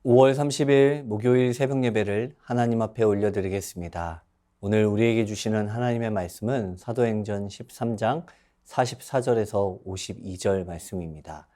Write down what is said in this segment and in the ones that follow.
5월 30일 목요일 새벽 예배를 하나님 앞에 올려드리겠습니다. 오늘 우리에게 주시는 하나님의 말씀은 사도행전 13장 44절에서 52절 말씀입니다.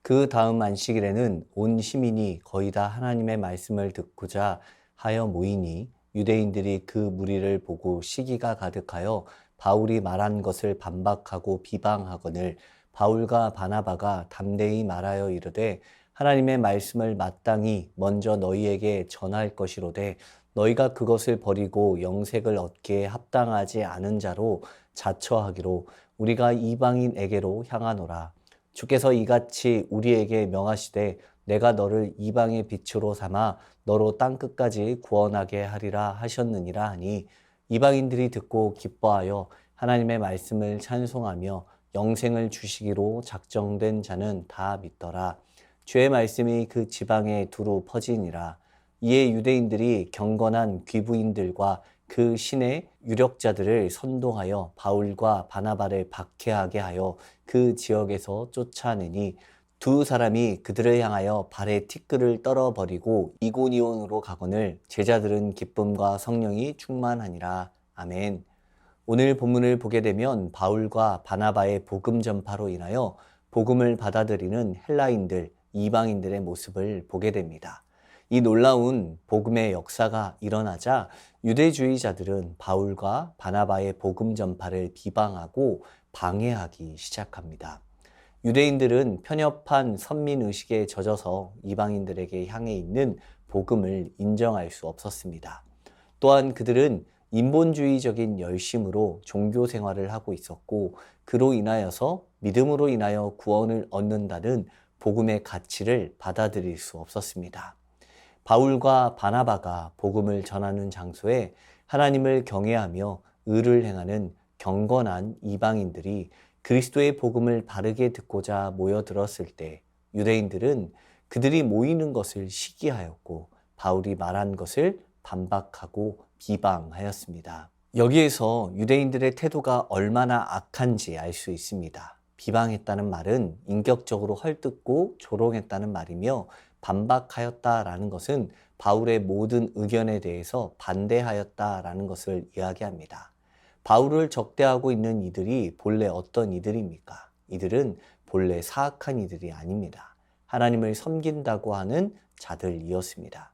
그 다음 안식일에는 온 시민이 거의 다 하나님의 말씀을 듣고자 하여 모이니 유대인들이 그 무리를 보고 시기가 가득하여 바울이 말한 것을 반박하고 비방하거늘 바울과 바나바가 담대히 말하여 이르되 하나님의 말씀을 마땅히 먼저 너희에게 전할 것이로되 너희가 그것을 버리고 영생을 얻기에 합당하지 않은 자로 자처하기로 우리가 이방인에게로 향하노라. 주께서 이같이 우리에게 명하시되 내가 너를 이방의 빛으로 삼아 너로 땅끝까지 구원하게 하리라 하셨느니라 하니 이방인들이 듣고 기뻐하여 하나님의 말씀을 찬송하며 영생을 주시기로 작정된 자는 다 믿더라. 주의 말씀이 그 지방에 두루 퍼지니라. 이에 유대인들이 경건한 귀부인들과 그 신의 유력자들을 선동하여 바울과 바나바를 박해하게 하여 그 지역에서 쫓아내니 두 사람이 그들을 향하여 발에 티끌을 떨어버리고 이고니온으로 가거늘 제자들은 기쁨과 성령이 충만하니라. 아멘. 오늘 본문을 보게 되면 바울과 바나바의 복음 전파로 인하여 복음을 받아들이는 헬라인들, 이방인들의 모습을 보게 됩니다. 이 놀라운 복음의 역사가 일어나자 유대주의자들은 바울과 바나바의 복음 전파를 비방하고 방해하기 시작합니다. 유대인들은 편협한 선민의식에 젖어서 이방인들에게 향해 있는 복음을 인정할 수 없었습니다. 또한 그들은 인본주의적인 열심으로 종교 생활을 하고 있었고 그로 인하여서 믿음으로 인하여 구원을 얻는다는 복음의 가치를 받아들일 수 없었습니다. 바울과 바나바가 복음을 전하는 장소에 하나님을 경외하며 의를 행하는 경건한 이방인들이 그리스도의 복음을 바르게 듣고자 모여들었을 때 유대인들은 그들이 모이는 것을 시기하였고 바울이 말한 것을 반박하고 비방하였습니다. 여기에서 유대인들의 태도가 얼마나 악한지 알 수 있습니다. 비방했다는 말은 인격적으로 헐뜯고 조롱했다는 말이며 반박하였다라는 것은 바울의 모든 의견에 대해서 반대하였다라는 것을 이야기합니다. 바울을 적대하고 있는 이들이 본래 어떤 이들입니까? 이들은 본래 사악한 이들이 아닙니다. 하나님을 섬긴다고 하는 자들이었습니다.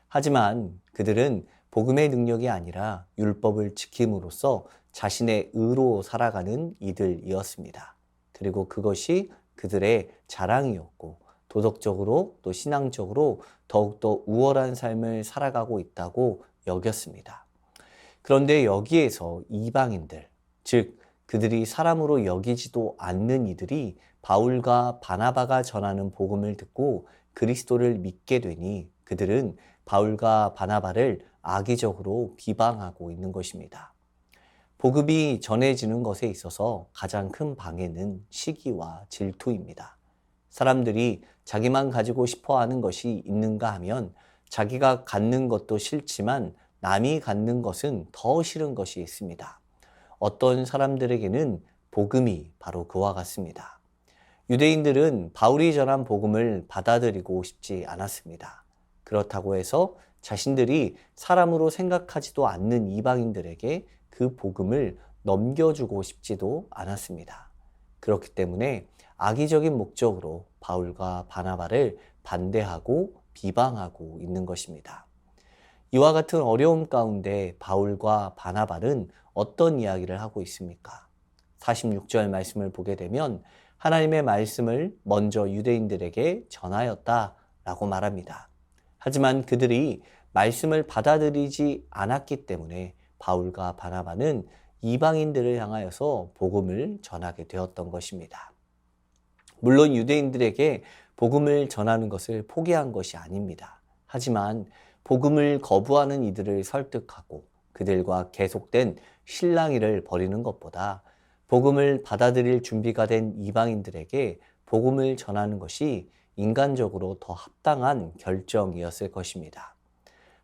하지만 그들은 복음의 능력이 아니라 율법을 지킴으로써 자신의 의로 살아가는 이들이었습니다. 그리고 그것이 그들의 자랑이었고 도덕적으로 또 신앙적으로 더욱더 우월한 삶을 살아가고 있다고 여겼습니다. 그런데 여기에서 이방인들, 즉 그들이 사람으로 여기지도 않는 이들이 바울과 바나바가 전하는 복음을 듣고 그리스도를 믿게 되니 그들은 바울과 바나바를 악의적으로 비방하고 있는 것입니다. 복음이 전해지는 것에 있어서 가장 큰 방해는 시기와 질투입니다. 사람들이 자기만 가지고 싶어 하는 것이 있는가 하면 자기가 갖는 것도 싫지만 남이 갖는 것은 더 싫은 것이 있습니다. 어떤 사람들에게는 복음이 바로 그와 같습니다. 유대인들은 바울이 전한 복음을 받아들이고 싶지 않았습니다. 그렇다고 해서 자신들이 사람으로 생각하지도 않는 이방인들에게 그 복음을 넘겨주고 싶지도 않았습니다. 그렇기 때문에 악의적인 목적으로 바울과 바나바를 반대하고 비방하고 있는 것입니다. 이와 같은 어려움 가운데 바울과 바나바는 어떤 이야기를 하고 있습니까? 46절 말씀을 보게 되면 하나님의 말씀을 먼저 유대인들에게 전하였다라고 말합니다. 하지만 그들이 말씀을 받아들이지 않았기 때문에 바울과 바나바는 이방인들을 향하여서 복음을 전하게 되었던 것입니다. 물론 유대인들에게 복음을 전하는 것을 포기한 것이 아닙니다. 하지만 복음을 거부하는 이들을 설득하고 그들과 계속된 실랑이를 벌이는 것보다 복음을 받아들일 준비가 된 이방인들에게 복음을 전하는 것이 인간적으로 더 합당한 결정이었을 것입니다.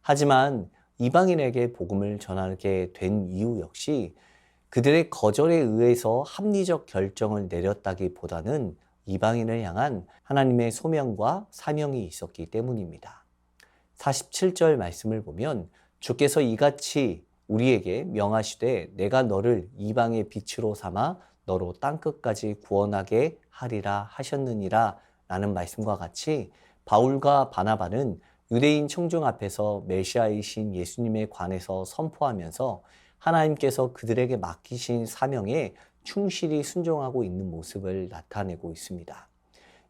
하지만 이방인에게 복음을 전하게 된 이유 역시 그들의 거절에 의해서 합리적 결정을 내렸다기보다는 이방인을 향한 하나님의 소명과 사명이 있었기 때문입니다. 47절 말씀을 보면 주께서 이같이 우리에게 명하시되 내가 너를 이방의 빛으로 삼아 너로 땅끝까지 구원하게 하리라 하셨느니라 라는 말씀과 같이 바울과 바나바는 유대인 청중 앞에서 메시아이신 예수님에 관해서 선포하면서 하나님께서 그들에게 맡기신 사명에 충실히 순종하고 있는 모습을 나타내고 있습니다.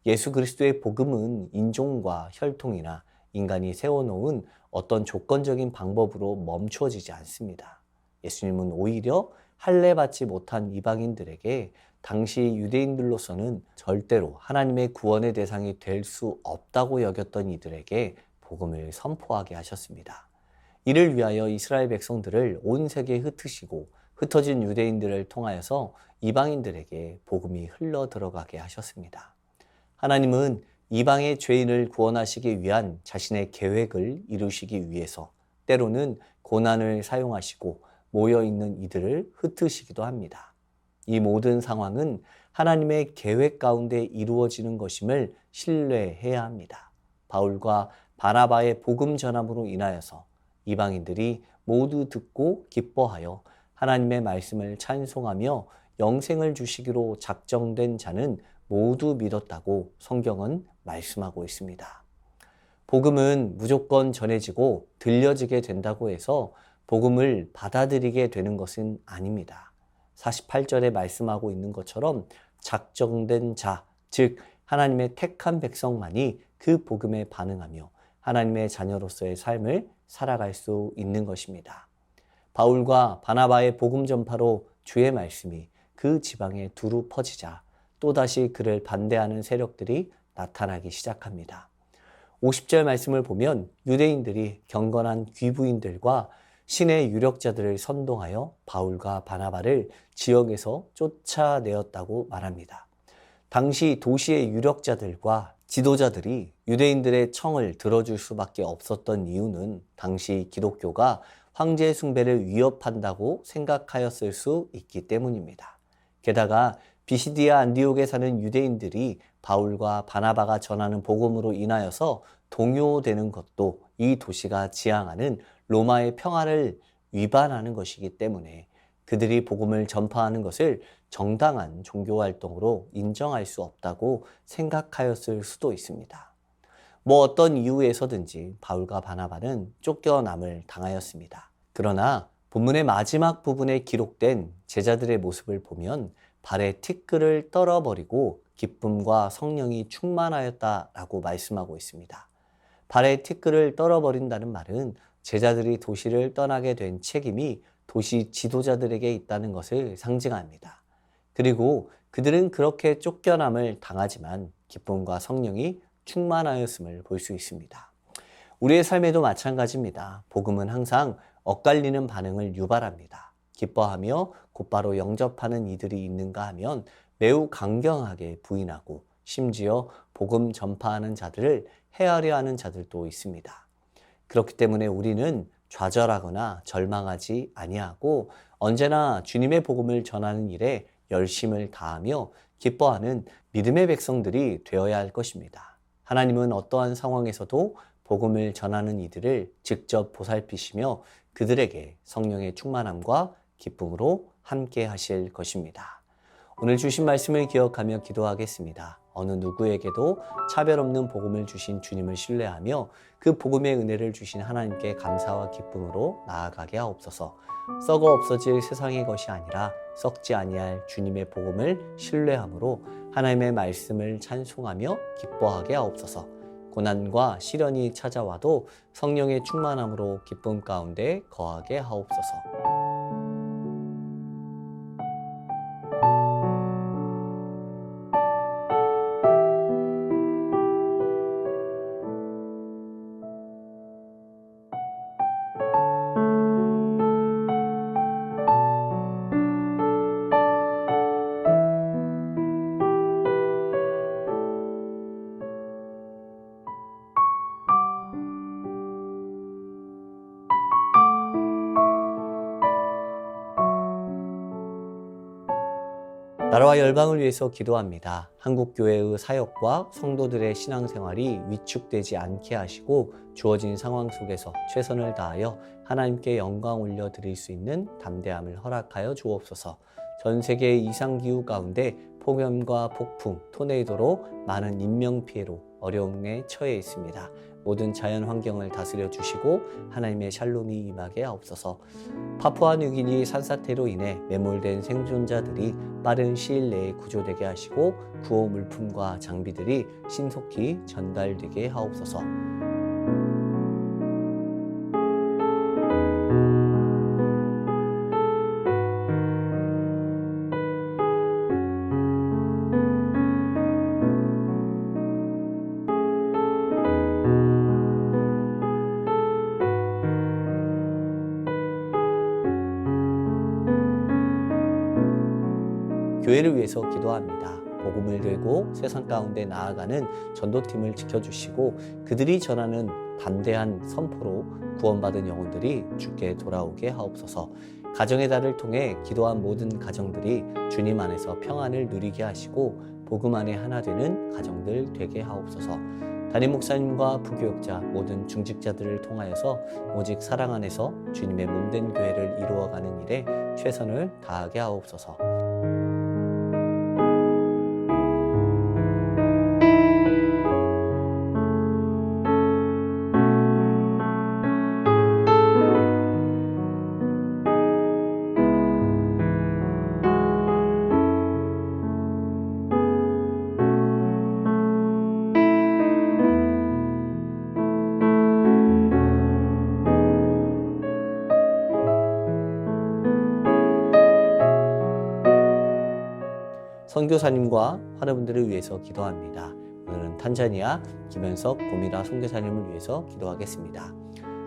예수 그리스도의 복음은 인종과 혈통이나 인간이 세워놓은 어떤 조건적인 방법으로 멈추어지지 않습니다. 예수님은 오히려 할례받지 못한 이방인들에게 당시 유대인들로서는 절대로 하나님의 구원의 대상이 될 수 없다고 여겼던 이들에게 복음을 선포하게 하셨습니다. 이를 위하여 이스라엘 백성들을 온 세계에 흩으시고 흩어진 유대인들을 통하여서 이방인들에게 복음이 흘러 들어가게 하셨습니다. 하나님은 이방의 죄인을 구원하시기 위한 자신의 계획을 이루시기 위해서 때로는 고난을 사용하시고 모여있는 이들을 흩으시기도 합니다. 이 모든 상황은 하나님의 계획 가운데 이루어지는 것임을 신뢰해야 합니다. 바울과 바나바의 복음 전함으로 인하여서 이방인들이 모두 듣고 기뻐하여 하나님의 말씀을 찬송하며 영생을 주시기로 작정된 자는 모두 믿었다고 성경은 말씀하고 있습니다. 복음은 무조건 전해지고 들려지게 된다고 해서 복음을 받아들이게 되는 것은 아닙니다. 48절에 말씀하고 있는 것처럼 작정된 자, 즉 하나님의 택한 백성만이 그 복음에 반응하며 하나님의 자녀로서의 삶을 살아갈 수 있는 것입니다. 바울과 바나바의 복음 전파로 주의 말씀이 그 지방에 두루 퍼지자 또다시 그를 반대하는 세력들이 나타나기 시작합니다. 50절 말씀을 보면 유대인들이 경건한 귀부인들과 신의 유력자들을 선동하여 바울과 바나바를 지역에서 쫓아내었다고 말합니다. 당시 도시의 유력자들과 지도자들이 유대인들의 청을 들어줄 수밖에 없었던 이유는 당시 기독교가 황제 숭배를 위협한다고 생각하였을 수 있기 때문입니다. 게다가 비시디아 안디옥에 사는 유대인들이 바울과 바나바가 전하는 복음으로 인하여서 동요되는 것도 이 도시가 지향하는 로마의 평화를 위반하는 것이기 때문에 그들이 복음을 전파하는 것을 정당한 종교활동으로 인정할 수 없다고 생각하였을 수도 있습니다. 어떤 이유에서든지 바울과 바나바는 쫓겨남을 당하였습니다. 그러나 본문의 마지막 부분에 기록된 제자들의 모습을 보면 발에 티끌을 떨어버리고 기쁨과 성령이 충만하였다라고 말씀하고 있습니다. 발에 티끌을 떨어버린다는 말은 제자들이 도시를 떠나게 된 책임이 도시 지도자들에게 있다는 것을 상징합니다. 그리고 그들은 그렇게 쫓겨남을 당하지만 기쁨과 성령이 충만하였음을 볼 수 있습니다. 우리의 삶에도 마찬가지입니다. 복음은 항상 엇갈리는 반응을 유발합니다. 기뻐하며 곧바로 영접하는 이들이 있는가 하면 매우 강경하게 부인하고 심지어 복음 전파하는 자들을 해하려 하는 자들도 있습니다. 그렇기 때문에 우리는 좌절하거나 절망하지 아니하고 언제나 주님의 복음을 전하는 일에 열심을 다하며 기뻐하는 믿음의 백성들이 되어야 할 것입니다. 하나님은 어떠한 상황에서도 복음을 전하는 이들을 직접 보살피시며 그들에게 성령의 충만함과 기쁨으로 함께 하실 것입니다. 오늘 주신 말씀을 기억하며 기도하겠습니다. 어느 누구에게도 차별 없는 복음을 주신 주님을 신뢰하며 그 복음의 은혜를 주신 하나님께 감사와 기쁨으로 나아가게 하옵소서. 썩어 없어질 세상의 것이 아니라 썩지 아니할 주님의 복음을 신뢰함으로 하나님의 말씀을 찬송하며 기뻐하게 하옵소서. 고난과 시련이 찾아와도 성령의 충만함으로 기쁨 가운데 거하게 하옵소서. 나라와 열방을 위해서 기도합니다. 한국교회의 사역과 성도들의 신앙생활이 위축되지 않게 하시고 주어진 상황 속에서 최선을 다하여 하나님께 영광 올려드릴 수 있는 담대함을 허락하여 주옵소서. 전 세계 이상기후 가운데 폭염과 폭풍, 토네이도로 많은 인명피해로 어려움에 처해 있습니다. 모든 자연 환경을 다스려 주시고 하나님의 샬롬이 임하게 하옵소서. 파푸아뉴기니 산사태로 인해 매몰된 생존자들이 빠른 시일 내에 구조되게 하시고 구호 물품과 장비들이 신속히 전달되게 하옵소서. 교회를 위해서 기도합니다. 복음을 들고 세상 가운데 나아가는 전도팀을 지켜주시고 그들이 전하는 담대한 선포로 구원받은 영혼들이 주께 돌아오게 하옵소서. 가정의 달을 통해 기도한 모든 가정들이 주님 안에서 평안을 누리게 하시고 복음 안에 하나 되는 가정들 되게 하옵소서. 담임 목사님과 부교역자 모든 중직자들을 통하여서 오직 사랑 안에서 주님의 몸된 교회를 이루어가는 일에 최선을 다하게 하옵소서. 선교사님과 환우분들을 위해서 기도합니다. 오늘은 탄자니아 김현석 고미라 선교사님을 위해서 기도하겠습니다.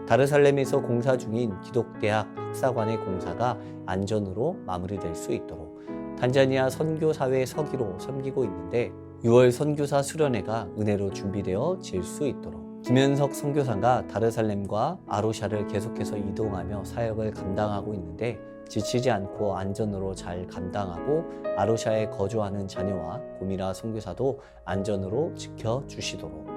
다르살렘에서 공사 중인 기독대학 학사관의 공사가 안전으로 마무리될 수 있도록 탄자니아 선교사회 서기로 섬기고 있는데 6월 선교사 수련회가 은혜로 준비되어 질 수 있도록 김현석 선교사가 다르살렘과 아루샤를 계속해서 이동하며 사역을 감당하고 있는데 지치지 않고 안전으로 잘 감당하고 아루샤에 거주하는 자녀와 고미라 선교사도 안전으로 지켜주시도록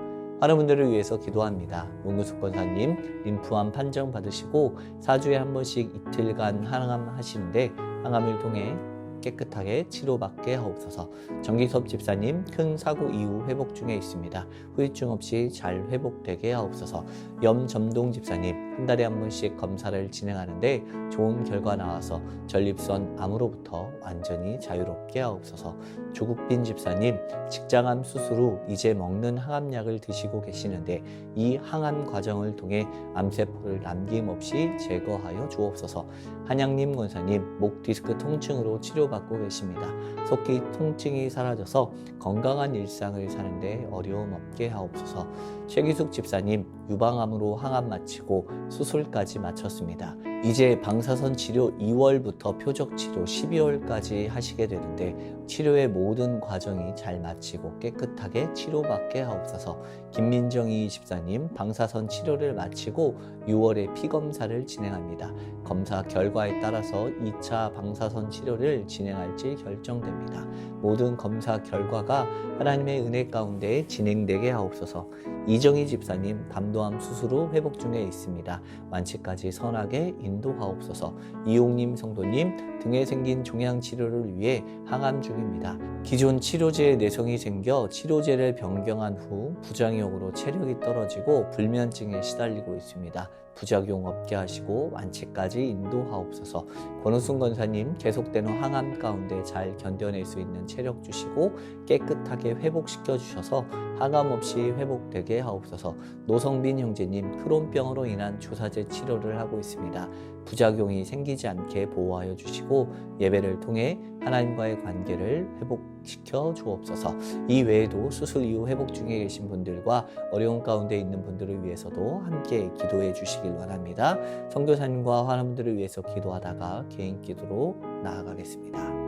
환우분들을 위해서 기도합니다. 문구숙 권사님 림프암 판정 받으시고 4주에 한 번씩 이틀간 항암 하시는데 항암을 통해 깨끗하게 치료받게 하옵소서. 정기섭 집사님 큰 사고 이후 회복 중에 있습니다. 후유증 없이 잘 회복되게 하옵소서. 염점동 집사님 한 달에 한 번씩 검사를 진행하는데 좋은 결과 나와서 전립선 암으로부터 완전히 자유롭게 하옵소서. 조국빈 집사님 직장암 수술 후 이제 먹는 항암약을 드시고 계시는데 이 항암 과정을 통해 암세포를 남김없이 제거하여 주옵소서. 한양님 권사님 목 디스크 통증으로 치료받고 계십니다. 속기 통증이 사라져서 건강한 일상을 사는데 어려움 없게 하옵소서. 최기숙 집사님 유방암으로 항암 마치고 수술까지 마쳤습니다. 이제 방사선 치료 2월부터 표적 치료 12월까지 하시게 되는데 치료의 모든 과정이 잘 마치고 깨끗하게 치료받게 하옵소서. 김민정희 집사님 방사선 치료를 마치고 6월에 피검사를 진행합니다. 검사 결과에 따라서 2차 방사선 치료를 진행할지 결정됩니다. 모든 검사 결과가 하나님의 은혜 가운데 진행되게 하옵소서. 이정희 집사님 담도암 수술 후 회복 중에 있습니다. 완치까지 선하게 인도하옵소서. 이용님 성도님 등에 생긴 종양 치료를 위해 항암 중입니다. 기존 치료제에 내성이 생겨 치료제를 변경한 후 부작용으로 체력이 떨어지고 불면증에 시달리고 있습니다. 부작용 없게 하시고 완치까지 인도하옵소서. 권우순 권사님 계속되는 항암 가운데 잘 견뎌낼 수 있는 체력 주시고 깨끗하게 회복시켜 주셔서 항암 없이 회복되게 하옵소서. 노성빈 형제님 크론병으로 인한 주사제 치료를 하고 있습니다. 부작용이 생기지 않게 보호하여 주시고 예배를 통해 하나님과의 관계를 회복시켜 주옵소서. 이 외에도 수술 이후 회복 중에 계신 분들과 어려운 가운데 있는 분들을 위해서도 함께 기도해 주시길 원합니다. 선교사님과 환우분들을 위해서 기도하다가 개인 기도로 나아가겠습니다.